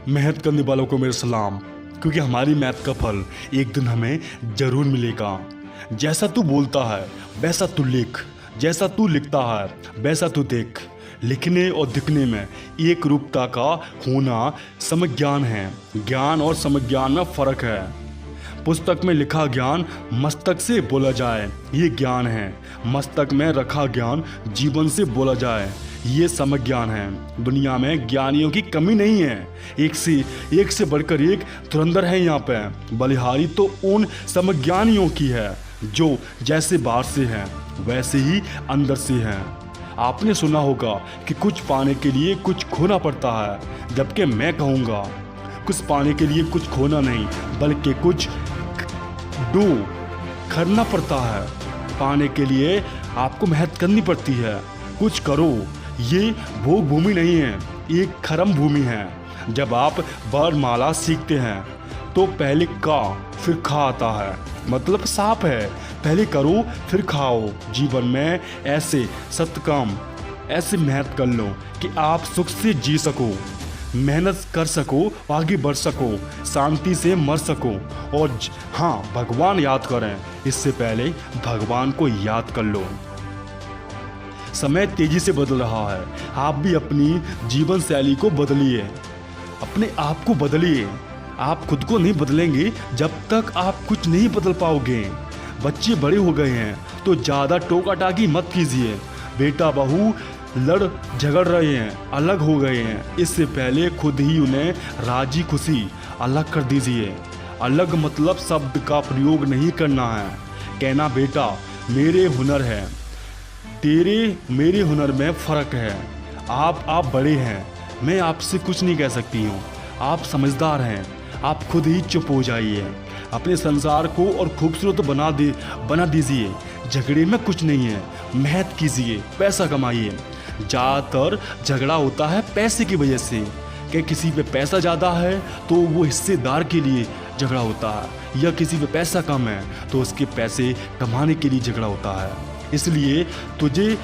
मेहनत करने वालों को मेरा सलाम, क्योंकि हमारी मेहनत का फल एक दिन हमें ज़रूर मिलेगा। जैसा तू बोलता है वैसा तू लिख, जैसा तू लिखता है वैसा तू देख। लिखने और दिखने में एक रूपता का होना समज्ञान है। ज्ञान और समज्ञान में फ़र्क है। पुस्तक में लिखा ज्ञान मस्तक से बोला जाए, ये ज्ञान है। मस्तक में रखा ज्ञान जीवन से बोला जाए, ये समज्ञान है। दुनिया में ज्ञानियों की कमी नहीं है। एक से बढ़कर एक धुरंधर है यहाँ पे। बलिहारी तो उन समज्ञानियों की है जो जैसे बाहर से हैं वैसे ही अंदर से हैं। आपने सुना होगा कि कुछ पाने के लिए कुछ खोना पड़ता है, जबकि मैं कहूँगा कुछ पाने के लिए कुछ खोना नहीं बल्कि कुछ करना पड़ता है। पाने के लिए आपको मेहनत करनी पड़ती है। कुछ करो। ये भोग भूमि नहीं है, एक खरम भूमि है। जब आप वर्णमाला सीखते हैं तो पहले का फिर खा आता है, मतलब साफ है। पहले करो फिर खाओ। जीवन में ऐसे सत्कर्म, ऐसे मेहनत कर लो कि आप सुख से जी सको, मेहनत कर सको, आगे बढ़ सको, शांति से मर सको। और हाँ, भगवान याद करें, इससे पहले भगवान को याद कर लो। समय तेजी से बदल रहा है। आप भी अपनी जीवन शैली को बदलिए, अपने आप को बदलिए। आप खुद को नहीं बदलेंगे जब तक आप कुछ नहीं बदल पाओगे। बच्चे बड़े हो गए हैं तो ज़्यादा टोका टाकी मत कीजिए। बेटा बहू लड़ झगड़ रहे हैं, अलग हो गए हैं, इससे पहले खुद ही उन्हें राजी खुशी अलग कर दीजिए। अलग मतलब शब्द का प्रयोग नहीं करना है। कहना बेटा मेरे हुनर है, तेरे मेरे हुनर में फ़र्क है। आप बड़े हैं, मैं आपसे कुछ नहीं कह सकती हूँ। आप समझदार हैं, आप खुद ही चुप हो जाइए। अपने संसार को और खूबसूरत बना दीजिए। झगड़े में कुछ नहीं है, मेहनत कीजिए, पैसा कमाइए। ज़्यादातर झगड़ा होता है पैसे की वजह से कि किसी पे पैसा ज़्यादा है तो वो हिस्सेदार के लिए झगड़ा होता है, या किसी पे पैसा कम है तो उसके पैसे कमाने के लिए झगड़ा होता है। इसलिए तुझे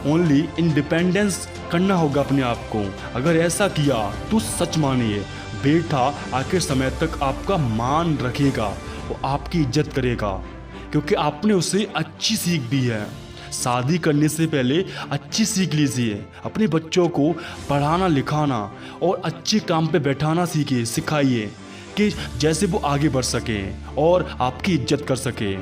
ओनली इंडिपेंडेंस करना होगा अपने आप को। अगर ऐसा किया तो सच मानिए बेटा आखिर समय तक आपका मान रखेगा, वो आपकी इज्जत करेगा, क्योंकि आपने उसे अच्छी सीख दी है। शादी करने से पहले अच्छी सीख लीजिए। अपने बच्चों को पढ़ाना लिखाना और अच्छे काम पे बैठाना सिखाइए कि जैसे वो आगे बढ़ सके और आपकी इज्जत कर सके।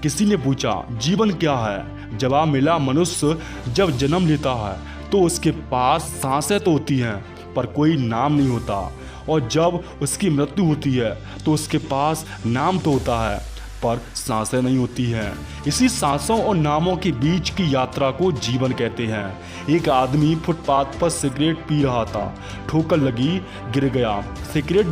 किसी ने पूछा जीवन क्या है? जवाब मिला मनुष्य जब जन्म लेता है तो उसके पास सांसें तो होती हैं पर कोई नाम नहीं होता, और जब उसकी मृत्यु होती है तो उसके पास नाम तो होता है पर सांसें नहीं होती हैं। इसी सांसों और नामों के बीच की यात्रा को जीवन कहते हैं। एक आदमी फुटपाथ पर सिगरेट पी रहा था, ठोकर लगी, गिर गया। सिगरेट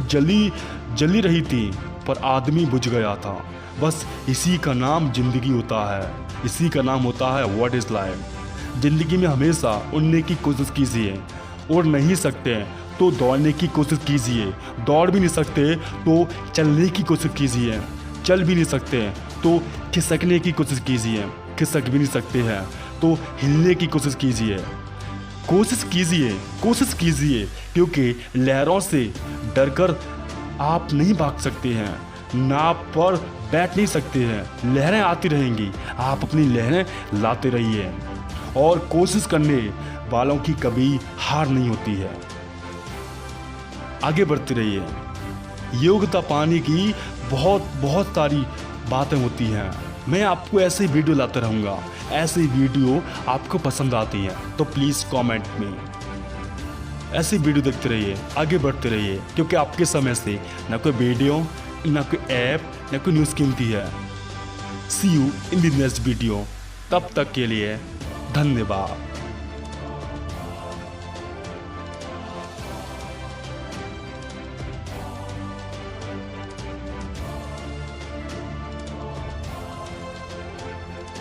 जली रही थी पर आदमी बुझ गया था। बस इसी का नाम जिंदगी होता है, इसी का नाम होता है व्हाट इज़ लाइफ। जिंदगी में हमेशा उड़ने की कोशिश कीजिए। उड़ नहीं सकते तो दौड़ने की कोशिश कीजिए। दौड़ भी नहीं सकते तो चलने की कोशिश कीजिए। चल भी नहीं सकते तो खिसकने की कोशिश कीजिए। खिसक भी नहीं सकते हैं तो हिलने की कोशिश कीजिए। कोशिश कीजिए, क्योंकि लहरों से डरकर आप नहीं भाग सकते हैं, नाव पर बैठ नहीं सकते हैं। लहरें आती रहेंगी, आप अपनी लहरें लाते रहिए, और कोशिश करने वालों की कभी हार नहीं होती है। आगे बढ़ते रहिए। योग्यता पाने की बहुत सारी बातें होती हैं। मैं आपको ऐसे ही वीडियो लाता रहूँगा। ऐसे वीडियो आपको पसंद आती हैं तो प्लीज़ कमेंट में ऐसे वीडियो देखते रहिए, आगे बढ़ते रहिए, क्योंकि आपके समय से ना कोई वीडियो, ना कोई ऐप, ना कोई न्यूज़ कीमती है। See you in the next video. तब तक के लिए धन्यवाद।